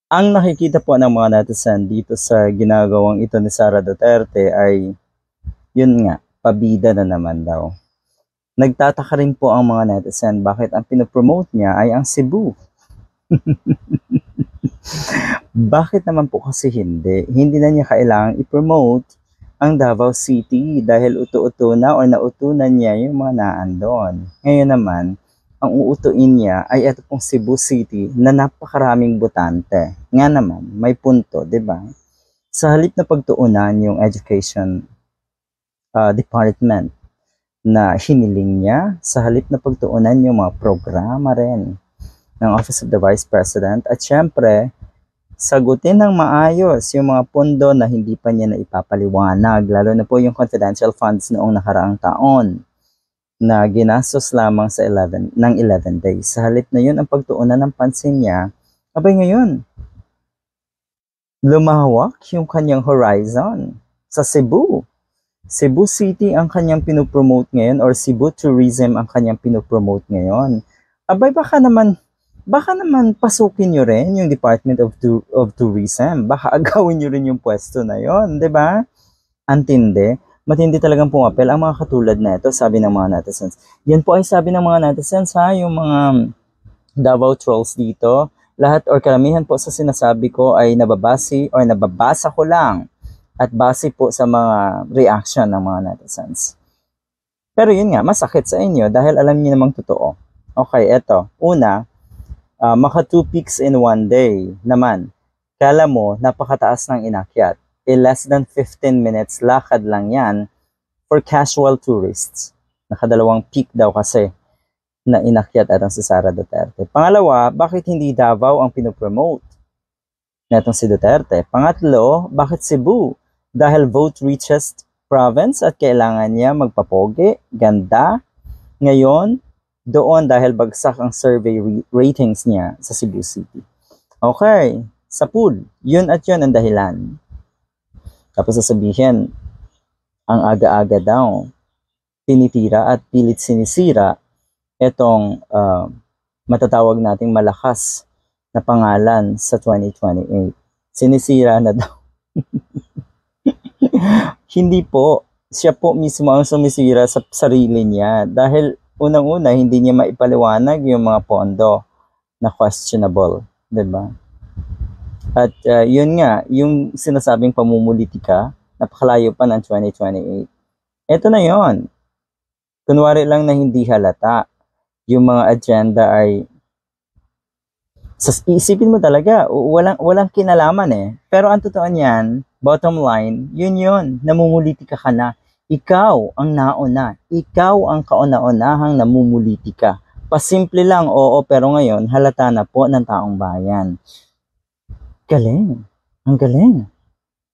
Ang nakikita po ng mga netizen dito sa ginagawang ito ni Sara Duterte ay, yun nga, pabida na naman daw. Nagtataka rin po ang mga netizen bakit ang pinopromote niya ay ang Cebu. Bakit naman po kasi hindi? Hindi na niya kailangang i-promote ang Davao City dahil uto-uto na o nautunan niya yung mga naandon. Ngayon naman, ang uutuin niya ay ito pong Cebu City na napakaraming botante. Nga naman, may punto, di ba? Sa halip na pagtuunan yung education department na hiniling niya, sa halip na pagtuunan yung mga programa rin ng Office of the Vice President, at syempre, sagutin ng maayos yung mga pondo na hindi pa niya na ipapaliwanag, lalo na po yung confidential funds noong nakaraang taon na ginastos lamang sa 11 days. Sa halip na yun ang pagtuunan ng pansin niya, abay ngayon, lumawak yung kanyang horizon sa Cebu. Cebu City ang kanyang pinopromote ngayon, or Cebu Tourism ang kanyang pinopromote ngayon. Abay baka naman pasukin nyo rin yung Department of Tourism. Baka agawin nyo rin yung pwesto na yon, di ba? Antindi. Matindi talagang pumapel ang mga katulad na ito, sabi ng mga netizens. Yan po ay sabi ng mga netizens, ha, yung mga Davao trolls dito. Lahat or karamihan po sa sinasabi ko ay nababasa ko lang at base po sa mga reaction ng mga netizens. Pero yun nga, masakit sa inyo dahil alam niyo namang totoo. Okay, eto. Una, maka 2 peaks in 1 day naman. Kala mo, napakataas ng inakyat. Less than 15 minutes lakad lang yan for casual tourists. Nakadalawang peak daw kasi na inakyat atong si Sara Duterte. Pangalawa, bakit hindi Davao ang pinopromote natong si Duterte? Pangatlo, bakit Cebu? Dahil vote richest province at kailangan niya magpapogi, ganda. Ngayon, doon dahil bagsak ang survey ratings niya sa Cebu City. Okay, sa pool, yun at yun ang dahilan. Tapos sasabihin, ang aga-aga daw, pinitira at pilit sinisira itong matatawag nating malakas na pangalan sa 2028. Sinisira na daw. Hindi po. Siya po mismo ang sumisira sa sarili niya dahil unang-una hindi niya maipaliwanag yung mga pondo na questionable, 'di ba? At yun nga, yung sinasabing pamumulitika, napakalayo pa ng 2028. Ito na yon. Kunwari lang na hindi halata. Yung mga agenda ay, isipin mo talaga, walang kinalaman eh. Pero ang totoo niyan, bottom line, yun, namumulitika ka na. Ikaw ang nauna. Ikaw ang kauna-unahang namumulitika. Pasimple lang, oo, pero ngayon, halata na po ng taong bayan. Galing. Ang galing.